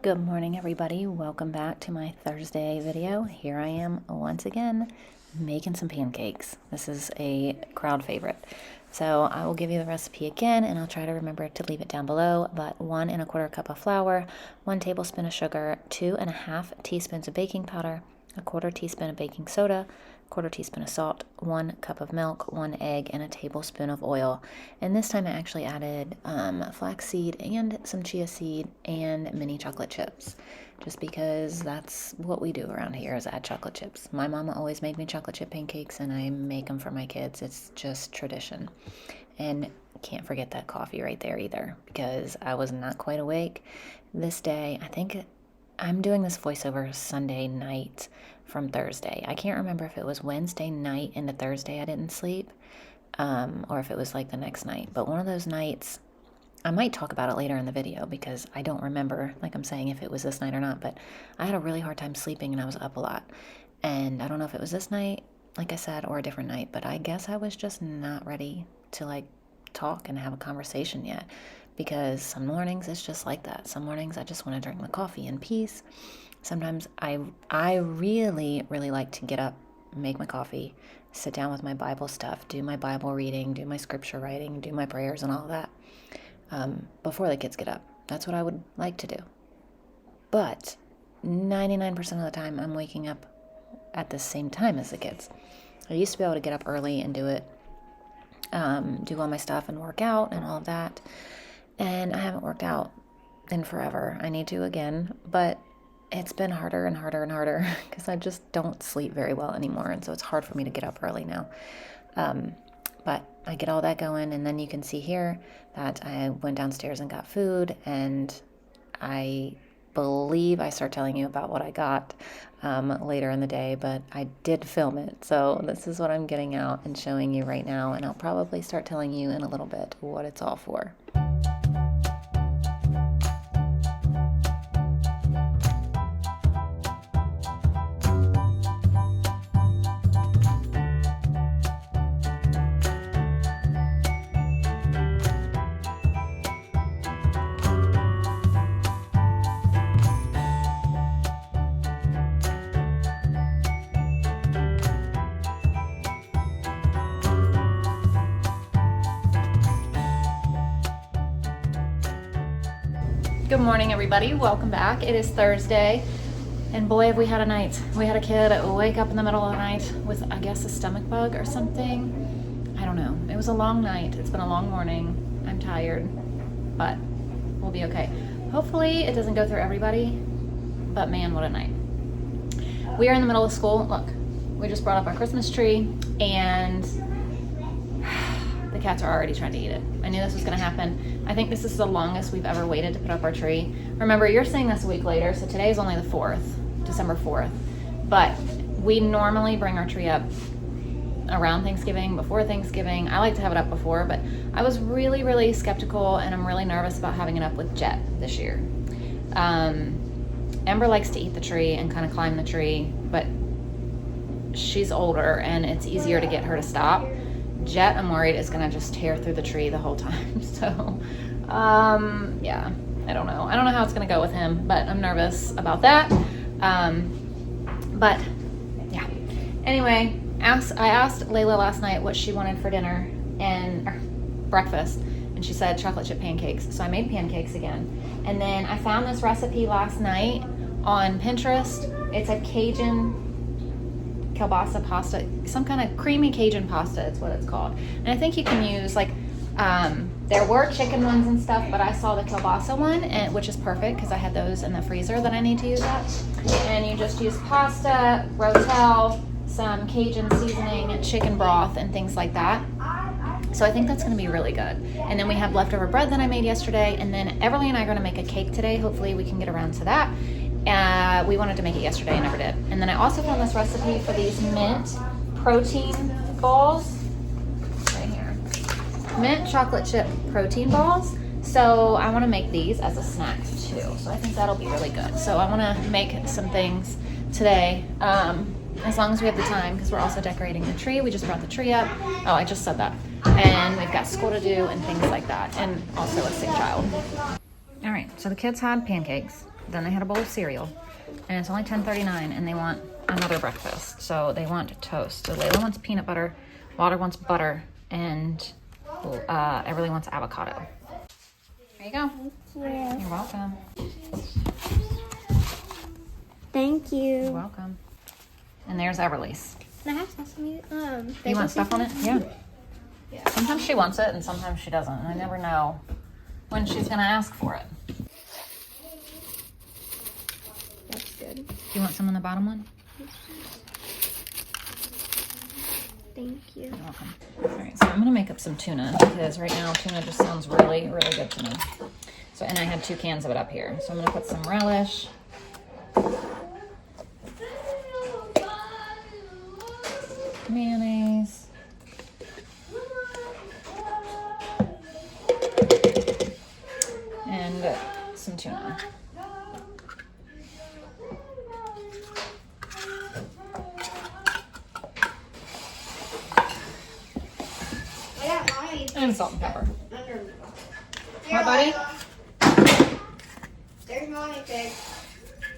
Good morning, everybody. Welcome back to my Thursday video. Here I am once again making some pancakes. This is a crowd favorite. So I will give you the recipe again, and I'll try to remember to leave it down below. But 1 1/4 cup of flour, 1 tablespoon of sugar, 2 1/2 teaspoons of baking powder, 1/4 teaspoon of baking soda, 1/4 teaspoon of salt, 1 cup of milk, 1 egg, and a tablespoon of oil. And this time I actually added flaxseed and some chia seed and mini chocolate chips, just because that's what we do around here is add chocolate chips. My mama always made me chocolate chip pancakes, and I make them for my kids. It's just tradition. And can't forget that coffee right there either, because I was not quite awake this day. I think I'm doing this voiceover Sunday night from Thursday. I can't remember if it was Wednesday night into Thursday I didn't sleep, or if it was like the next night. But one of those nights, I might talk about it later in the video because I don't remember, like I'm saying, if it was this night or not. But I had a really hard time sleeping and I was up a lot. And I don't know if it was this night, like I said, or a different night. But I guess I was just not ready to talk and have a conversation yet. Because some mornings it's just like that. Some mornings I just want to drink my coffee in peace. Sometimes I really, really like to get up, make my coffee, sit down with my Bible stuff, do my Bible reading, do my scripture writing, do my prayers and all of that before the kids get up. That's what I would like to do. But 99% of the time I'm waking up at the same time as the kids. I used to be able to get up early and do it, do all my stuff and work out and all of that. And I haven't worked out in forever. I need to again, but it's been harder and harder and harder because I just don't sleep very well anymore. And so it's hard for me to get up early now. But I get all that going, and then you can see here that I went downstairs and got food, and I believe I start telling you about what I got later in the day, but I did film it. So this is what I'm getting out and showing you right now, and I'll probably start telling you in a little bit what it's all for. Good morning, everybody. Welcome back. It is Thursday, and boy, have we had a night. We had a kid wake up in the middle of the night with, I guess, a stomach bug or something. I don't know. It was a long night. It's been a long morning. I'm tired, but we'll be okay. Hopefully, it doesn't go through everybody, but man, what a night. We are in the middle of school. Look, we just brought up our Christmas tree, and the cats are already trying to eat it. I knew this was going to happen. I think this is the longest we've ever waited to put up our tree. Remember, you're seeing this a week later, so today is only the 4th, December 4th. But we normally bring our tree up around Thanksgiving, before Thanksgiving. I like to have it up before, but I was really, really skeptical, and I'm really nervous about having it up with Jet this year. Ember likes to eat the tree and kind of climb the tree, but she's older, and it's easier to get her to stop. Jet, I'm worried, is going to just tear through the tree the whole time. So, yeah, I don't know. I don't know how it's going to go with him, but I'm nervous about that. But, yeah. Anyway, I asked Layla last night what she wanted for dinner or breakfast, and she said chocolate chip pancakes. So I made pancakes again. And then I found this recipe last night on Pinterest. It's a Cajun kielbasa pasta, some kind of creamy Cajun pasta is what it's called. And I think you can use there were chicken ones and stuff, but I saw the kielbasa one, which is perfect because I had those in the freezer that I need to use up. And you just use pasta, rotel, some Cajun seasoning, chicken broth, and things like that. So I think that's going to be really good. And then we have leftover bread that I made yesterday, and then Everly and I are going to make a cake today. Hopefully we can get around to that. We wanted to make it yesterday and never did. And then I also found this recipe for these mint protein balls. Right here. Mint chocolate chip protein balls. So I want to make these as a snack too. So I think that'll be really good. So I want to make some things today, as long as we have the time, because we're also decorating the tree. We just brought the tree up. Oh, I just said that. And we've got school to do and things like that. And also a sick child. All right, so the kids had pancakes. then they had a bowl of cereal, and it's only 10:39, and they want another breakfast. So they want toast. So Layla wants peanut butter, Water wants butter, and Everly wants avocado. There you go. Thank you. You're welcome. Thank you. You're welcome. And there's Everly's. Can I have sesame? You want stuff on it? Yeah. Sometimes she wants it, and sometimes she doesn't. And I never know when she's gonna ask for it. That's good. Do you want some on the bottom one? Thank you. You're welcome. All right, so I'm gonna make up some tuna because right now tuna just sounds really, really good to me. So, and I had 2 cans of it up here. So I'm gonna put some relish. Mayonnaise. And some tuna. And salt and pepper. What, buddy? There's mommy pig.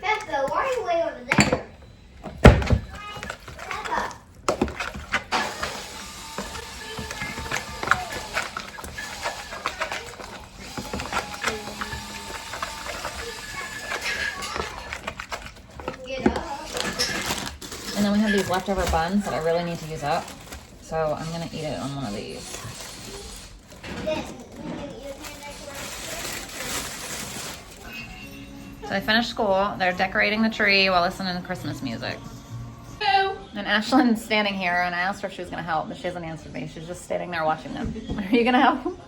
Peppa, why are you way over there? Peppa. Get up. And then we have these leftover buns that I really need to use up. So I'm gonna eat it on one of these. So I finished school. They're decorating the tree while listening to Christmas music. And Ashlyn's standing here, and I asked her if she was gonna help, but she hasn't answered me. She's just standing there watching them. Are you gonna help?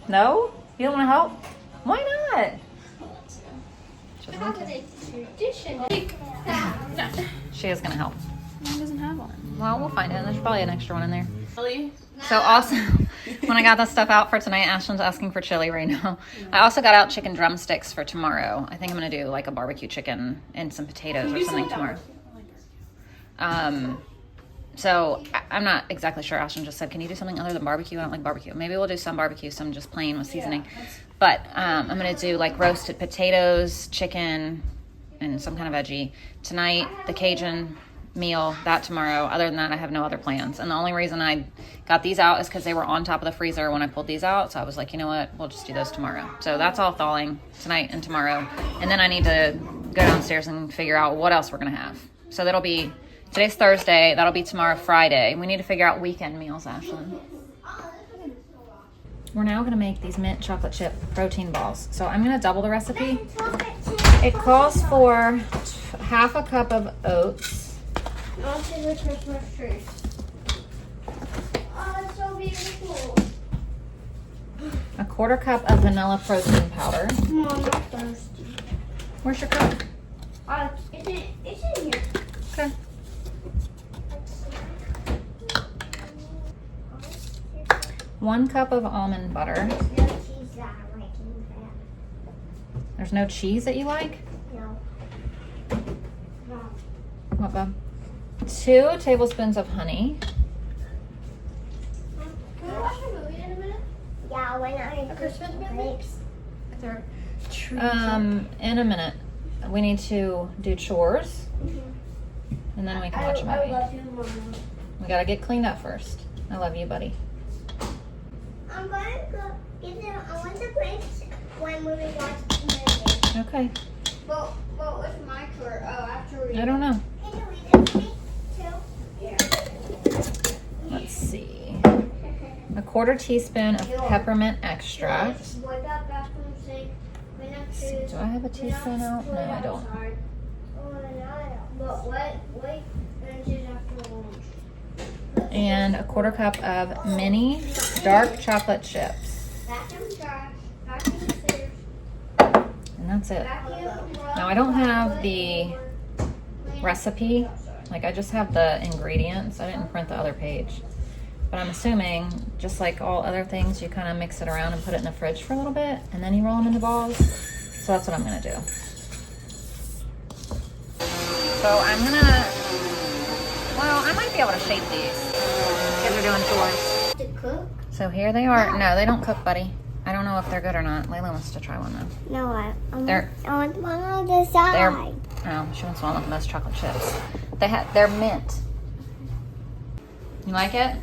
No? You don't wanna help? Why not? She doesn't want to. She is gonna help. Mine doesn't have one. Well, we'll find it. There's probably an extra one in there. Really? So also, when I got this stuff out for tonight, Ashlyn's asking for chili right now. I also got out chicken drumsticks for tomorrow. I think I'm gonna do like a barbecue chicken and some potatoes or something tomorrow. So I'm not exactly sure. Ashlyn just said, can you do something other than barbecue? I don't like barbecue. Maybe we'll do some barbecue, some just plain with seasoning. But I'm gonna do like roasted potatoes, chicken, and some kind of veggie. Tonight, the Cajun meal, that tomorrow. Other than that, I have no other plans. And the only reason I got these out is because they were on top of the freezer when I pulled these out. So I was like, you know what, we'll just do those tomorrow. So that's all thawing tonight and tomorrow. And then I need to go downstairs and figure out what else we're gonna have. So that'll be, today's Thursday, that'll be tomorrow Friday. We need to figure out weekend meals, Ashlyn. We're now gonna make these mint chocolate chip protein balls. So I'm gonna double the recipe. It calls for half a cup of oats, I'll see the Christmas tree. Oh, it's so beautiful. a quarter cup of vanilla protein powder. Mom, I'm thirsty. Where's your cup? It's in here. Okay. One cup of almond butter. There's no cheese that I like in that. There's no cheese that you like? No. No. What, bub? 2 tablespoons of honey. Can we watch a movie in a minute? Yeah, why not? A Christmas movie? They're trees. In a minute. We need to do chores, and then we can watch a I movie. love you, Mama. We gotta get cleaned up first. I love you, buddy. I'm going to go get them. I want to play when we watch the movie. Okay. But what's my chore? Oh, after we. I don't know. Can you read it to me too? Yeah. Let's see. A quarter teaspoon of peppermint extract. Wipe out bathroom sink. Clean up shoes. Do I have a teaspoon out? No, I don't. But wait, lunches after lunch. And a quarter cup of mini dark chocolate chips. Vacuum trash. Vacuum scissors. And that's it. Vacuum. Now I don't have the recipe. Like I just have the ingredients. I didn't print the other page. But I'm assuming, just like all other things, you kind of mix it around and put it in the fridge for a little bit, and then you roll them into balls. So that's what I'm gonna do. So I'm gonna, well, I might be able to shape these. Kids are doing chores. To cook? So here they are. No, they don't cook, buddy. I don't know if they're good or not. Layla wants to try one though. No, I They're want one on the side. oh, she wants one with those chocolate chips. They're mint. You like it?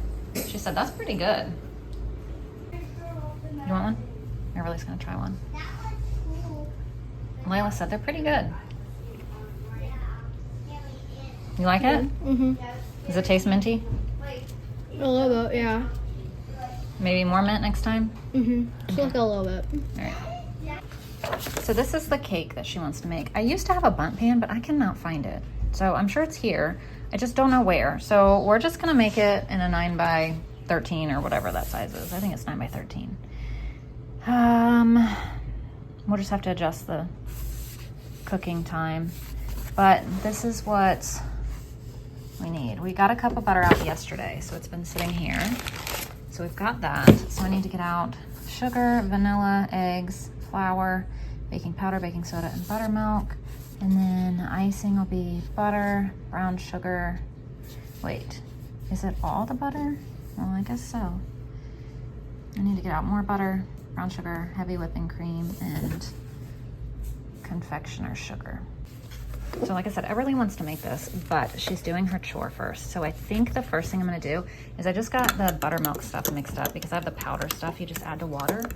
She said that's pretty good. You want one? Everybody's gonna try one. Layla said they're pretty good. You like it? Mm-hmm. Does it taste minty? A little bit, yeah. Maybe more mint next time? Mm-hmm. Just like a little bit. All right. So this is the cake that she wants to make. I used to have a bundt pan, but I cannot find it. So I'm sure it's here. I just don't know where. So we're just gonna make it in a 9 by 13 or whatever that size is. I think it's 9 by 13. We'll just have to adjust the cooking time. But this is what we need. We got a cup of butter out yesterday, so it's been sitting here. So we've got that. So I need to get out sugar, vanilla, eggs, flour, baking powder, baking soda, and buttermilk. And then icing will be butter, brown sugar. Wait, is it all the butter? Well, I guess so. I need to get out more butter, brown sugar, heavy whipping cream, and confectioner sugar. So like I said, Everly wants to make this, but she's doing her chore first. So I think the first thing I'm gonna do is I just got the buttermilk stuff mixed up because I have the powder stuff you just add to water.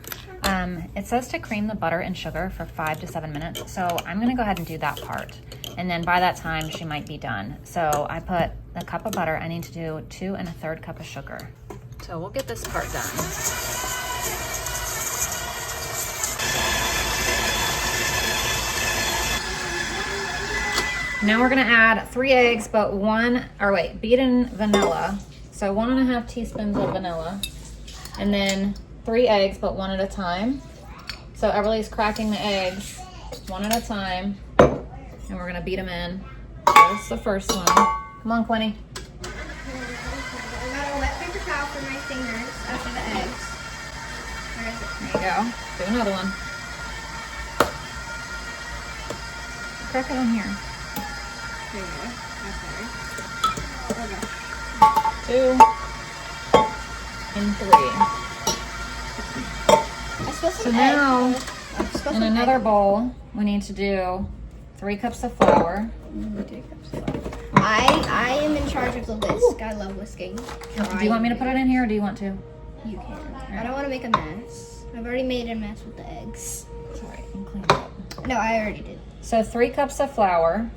It says to cream the butter and sugar for 5 to 7 minutes. So I'm gonna go ahead and do that part. And then by that time, she might be done. So I put a cup of butter. I need to do 2 1/3 cup of sugar. So we'll get this part done. Now we're gonna add 3 eggs, but beaten vanilla. So 1 1/2 teaspoons of vanilla. And then 3 eggs, but 1 at a time. So Everly's cracking the eggs 1 at a time. And we're gonna beat them in. So this is the first one. Come on, Quinny. I got a wet paper towel for my fingers after the eggs. Where is it? There you go. Do another one. Crack it on here. There you go. Okay. 2 and 3. So now, in another bowl, we need to do 3 cups of flour. I am in charge of the whisk. I love whisking. Do you want me to put it in here, or do you want to? You can. I don't want to make a mess. I've already made a mess with the eggs. It's all right, you can clean it up. No, I already did. So 3 cups of flour.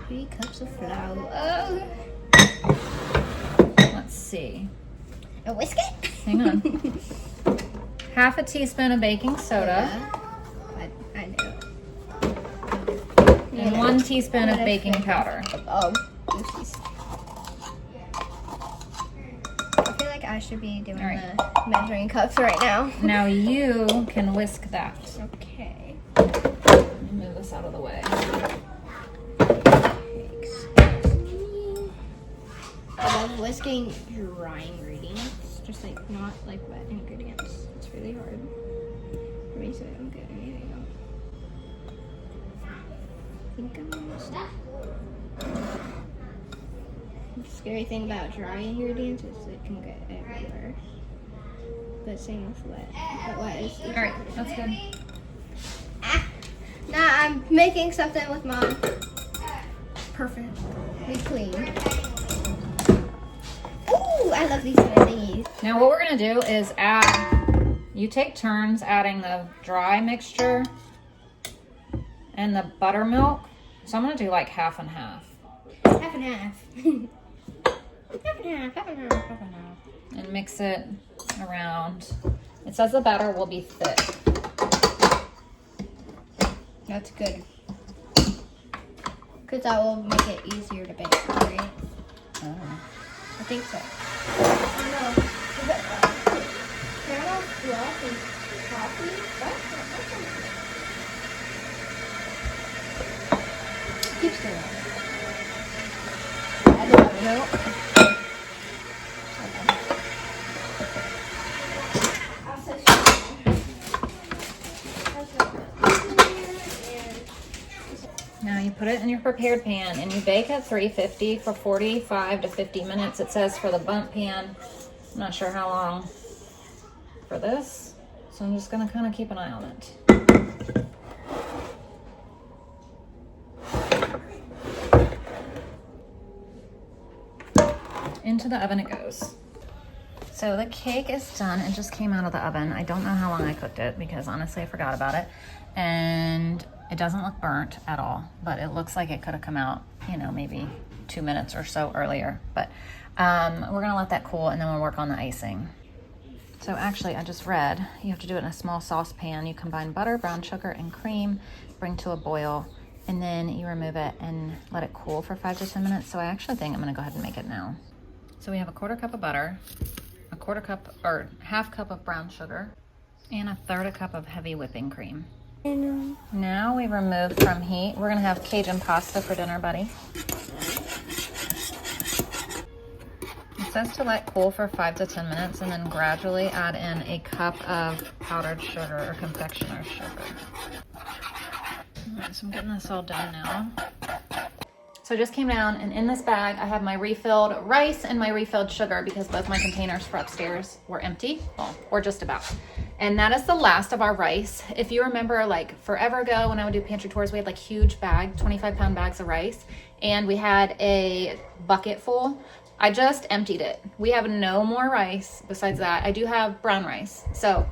3 cups of flour. Oh. Let's see. And whisk it. Hang on. 1/2 teaspoon of baking soda. Yeah. I know. And 1 teaspoon of baking powder. Oh, oopsies. I feel like I should be doing the measuring cups right now. Now you can whisk that. Okay. Let me move this out of the way. I love whisking dry ingredients, just like not like wet ingredients. It's really hard for me, so I'm good. There you go. I think I'm almost done. The scary thing about dry ingredients is it can get everywhere. But same with wet. But wet is easier. All right, that's good. Now I'm making something with Mom. Perfectly clean. Ooh, I love these kind of thingies. Now what we're gonna do is you take turns adding the dry mixture and the buttermilk. So I'm gonna do like 1/2 and 1/2. Half and half. Half and half, half and half, half and half. And mix it around. It says the batter will be thick. That's good. Because that will make it easier to bake, right? Oh. I think so. I know. Is it caramel fluff and coffee? Keeps going. I don't know. Now you put it in your prepared pan and you bake at 350 for 45 to 50 minutes. It says for the bundt pan. I'm not sure how long. for this. So I'm just gonna kind of keep an eye on it. Into the oven it goes. So the cake is done. It just came out of the oven. I don't know how long I cooked it because honestly I forgot about it. And it doesn't look burnt at all, but it looks like it could have come out, you know, maybe 2 minutes or so earlier. But we're gonna let that cool and then we'll work on the icing. So actually I just read, you have to do it in a small saucepan. You combine butter, brown sugar, and cream, bring to a boil, and then you remove it and let it cool for 5 to 10 minutes. So I actually think I'm gonna go ahead and make it now. So we have a 1/4 cup of butter, a 1/4 cup or 1/2 cup of brown sugar, and a 1/3 cup of heavy whipping cream. Now we remove from heat. We're gonna have Cajun pasta for dinner, buddy. It says to let cool for 5 to 10 minutes and then gradually add in a cup of powdered sugar or confectioner's sugar. All right, so I'm getting this all done now. So I just came down and in this bag I have my refilled rice and my refilled sugar because both my containers for upstairs were empty, well, or just about. And that is the last of our rice. If you remember, like forever ago when I would do pantry tours, we had like huge bag, 25-pound bags of rice, and we had a bucket full. I just emptied it. We have no more rice besides that. I do have brown rice. So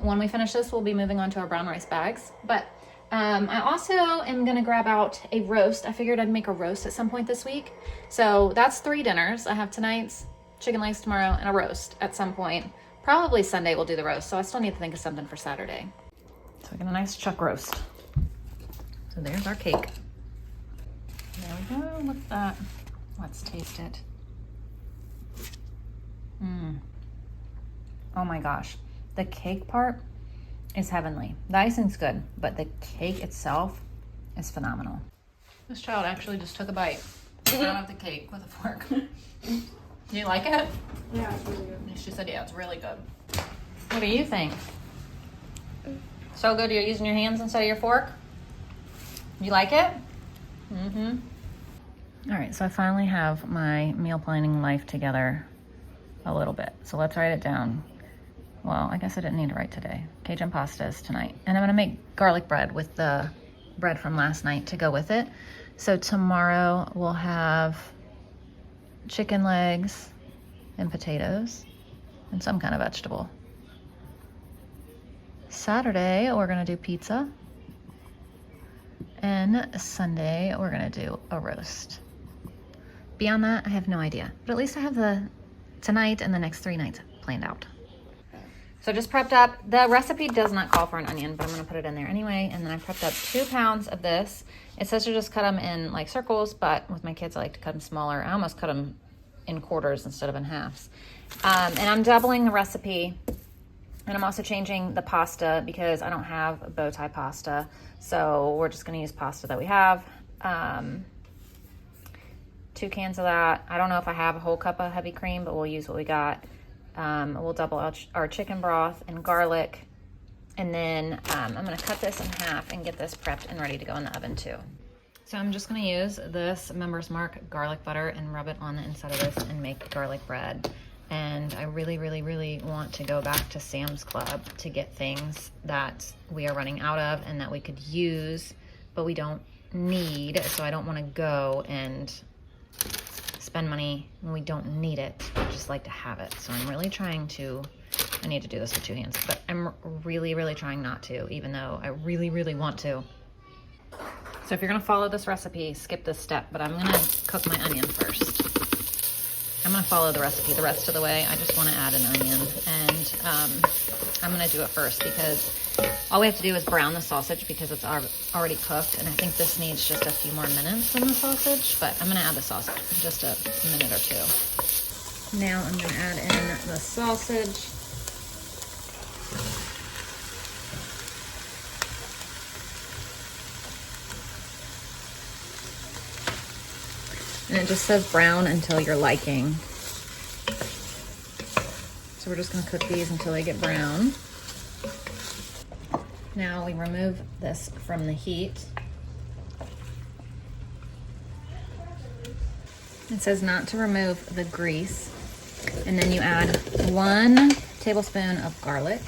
when we finish this, we'll be moving on to our brown rice bags. But I also am gonna grab out a roast. I figured I'd make a roast at some point this week. So that's 3 dinners. I have tonight's, chicken legs tomorrow, and a roast at some point. Probably Sunday we'll do the roast, so I still need to think of something for Saturday. So we got a nice chuck roast. So there's our cake. There we go, look at that. Let's taste it. Oh my gosh, the cake part is heavenly. The icing's good, but the cake itself is phenomenal. This child actually just took a bite out of the cake with a fork. Do you like it? Yeah, it's really good. She said, yeah, it's really good. What do you think? So good you're using your hands instead of your fork? You like it? Mm-hmm. All right, so I finally have my meal planning life together a little bit. So let's write it down. Well, I guess I didn't need to write today. Cajun pasta is tonight. And I'm gonna make garlic bread with the bread from last night to go with it. So tomorrow we'll have chicken legs and potatoes and some kind of vegetable. Saturday, we're gonna do pizza. And Sunday, we're gonna do a roast. Beyond that, I have no idea. But at least I have the tonight and the next 3 nights planned out. So just prepped up. The recipe does not call for an onion, but I'm gonna put it in there anyway. And then I prepped up 2 pounds of this. It says to just cut them in like circles, but with my kids, I like to cut them smaller. I almost cut them in quarters instead of in halves. And I'm doubling the recipe. And I'm also changing the pasta because I don't have bow tie pasta. So we're just gonna use pasta that we have. 2 cans of that. I don't know if I have a whole cup of heavy cream, but we'll use what we got. We'll double our chicken broth and garlic. And then I'm gonna cut this in half and get this prepped and ready to go in the oven too. So I'm just gonna use this Member's Mark garlic butter and rub it on the inside of this and make garlic bread. And I really, really, really want to go back to Sam's Club to get things that we are running out of and that we could use, but we don't need. So I don't want to go and spend money when we don't need it. I just like to have it. So I'm really trying to, I need to do this with 2 hands, but I'm really, really trying not to, even though I really, really want to. So if you're gonna follow this recipe, skip this step, but I'm gonna cook my onion first. I'm gonna follow the recipe the rest of the way. I just wanna add an onion, and I'm gonna do it first because all we have to do is brown the sausage because it's already cooked, and I think this needs just a few more minutes than the sausage, but I'm gonna add the sausage in just a minute or 2. Now I'm gonna add in the sausage. And it just says brown until your liking. So we're just gonna cook these until they get brown. Now we remove this from the heat. It says not to remove the grease. And then you add 1 tablespoon of garlic.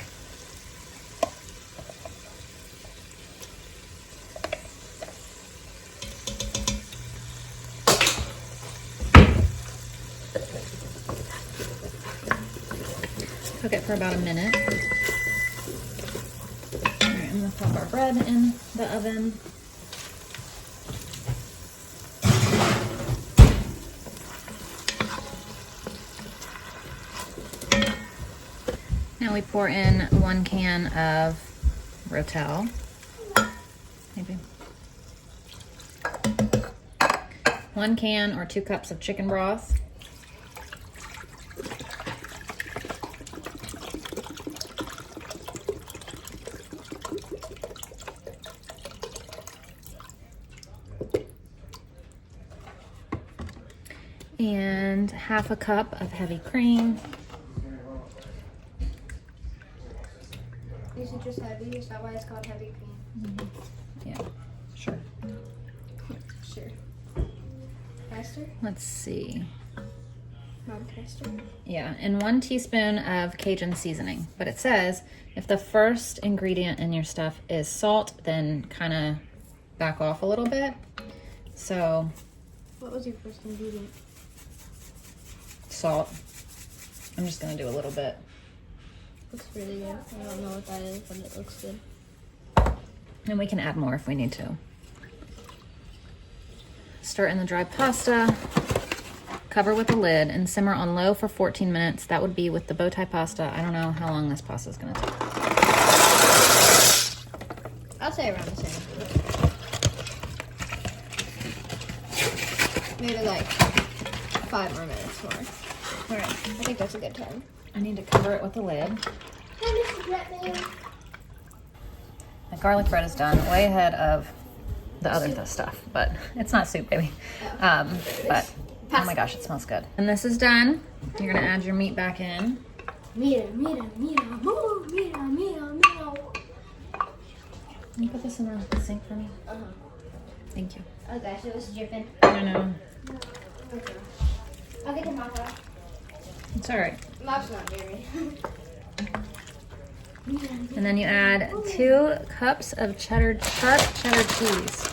Cook it for about a minute. All right, I'm gonna pop our bread in the oven. Now we pour in 1 can of Rotel. Maybe 1 can or 2 cups of chicken broth. And half a cup of heavy cream. Is it just heavy? Is that why it's called heavy cream? Yeah, sure. Sure. Faster? Let's see. Mom, faster? Yeah, and 1 teaspoon of Cajun seasoning. But it says if the first ingredient in your stuff is salt, then kind of back off a little bit. So, What was your first ingredient? salt. I'm just gonna do a little bit. Looks really good. I don't know what that is, but it looks good. And we can add more if we need to. Stir in the dry pasta. Cover with a lid and simmer on low for 14 minutes. That would be with the bow tie pasta. I don't know how long this pasta is gonna take. I'll say around the same. Maybe like 5 more minutes more. All right, I think that's a good time. I need to cover it with a lid. Honey, The garlic bread is done way ahead of the other stuff, but it's not soup, baby. But oh my gosh, it smells good. And this is done. You're gonna add your meat back in. Mira, mira, mira, moo, mira, mira, mira. Can you put this in the sink for me? Thank you. Oh gosh, it was dripping. I know. Okay. I'll get the mop out. It's all right. Mop's not near me. And then you add 2 cups of sharp cheddar cheese.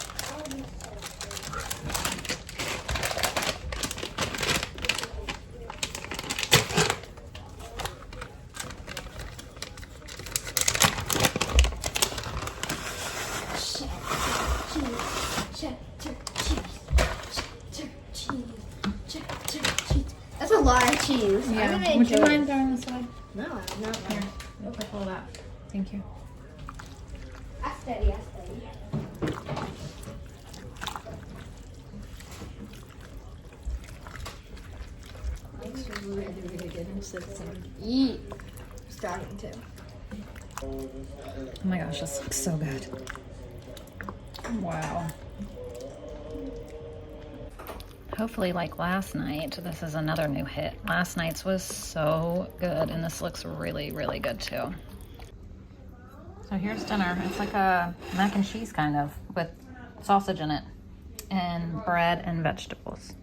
That's a lot of cheese. Yeah. I'm gonna Would you enjoy mind it. throwing this away? No, I'm not. Here. You'll put all that. Thank you. I study, I study. Looks really, really good. I'm so excited. Eat. Starting to. Oh my gosh, this looks so good. Wow. Hopefully, like last night, this is another new hit. Last night's was so good, and this looks really, really good too. So here's dinner. It's like a mac and cheese kind of, with sausage in it, and bread and vegetables.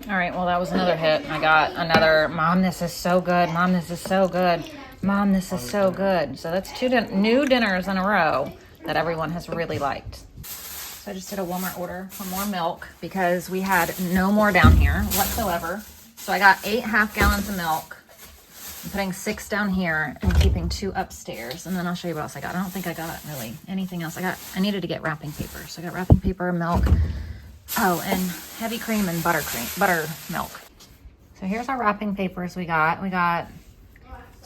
All right, well, that was another hit. I got another, Mom, this is so good. Mom, this is so good. Mom, this is so good. So that's 2 new dinners in a row that everyone has really liked. So I just did a Walmart order for more milk because we had no more down here whatsoever. So I got 8 half-gallons of milk. I'm putting 6 down here and keeping 2 upstairs. And then I'll show you what else I got. I don't think I got really anything else. I needed to get wrapping paper. So I got wrapping paper, milk. Oh, and heavy cream and buttermilk. So here's our wrapping papers we got. I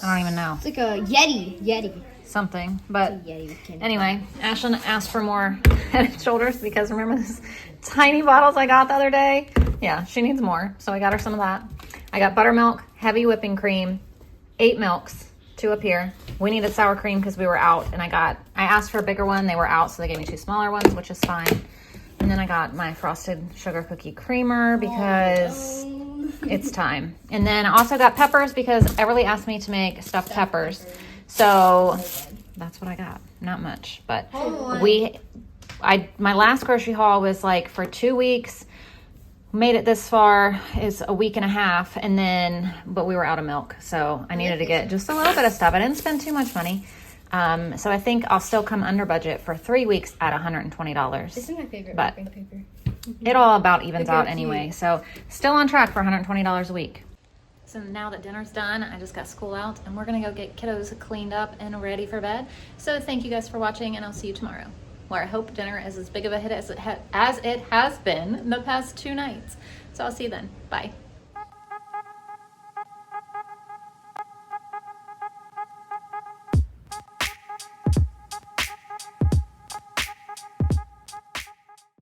don't even know. It's like a Yeti. Something, but Yeti with candy. anyway, Ashlyn asked for more Head and Shoulders because remember those tiny bottles I got the other day? Yeah, she needs more. So I got her some of that. I got buttermilk, heavy whipping cream, 8 milks, 2 up here. We needed sour cream because we were out, and I asked for a bigger one. They were out, so they gave me 2 smaller ones, which is fine. And then I got my frosted sugar cookie creamer because it's time. And then I also got peppers because Everly asked me to make stuffed peppers. So that's what I got. Not much, but my last grocery haul was like for 2 weeks. made it this far is a week and a half, and then, but we were out of milk. So I needed to get just a little bit of stuff. I didn't spend too much money. So I think I'll still come under budget for 3 weeks at $120. This is my favorite But wrapping paper. it all about evens They're out cute. anyway. So still on track for $120 a week. So now that dinner's done, I just got school out and we're gonna go get kiddos cleaned up and ready for bed. So thank you guys for watching, and I'll see you tomorrow, where I hope dinner is as big of a hit as it has been the past 2 nights. So I'll see you then. Bye.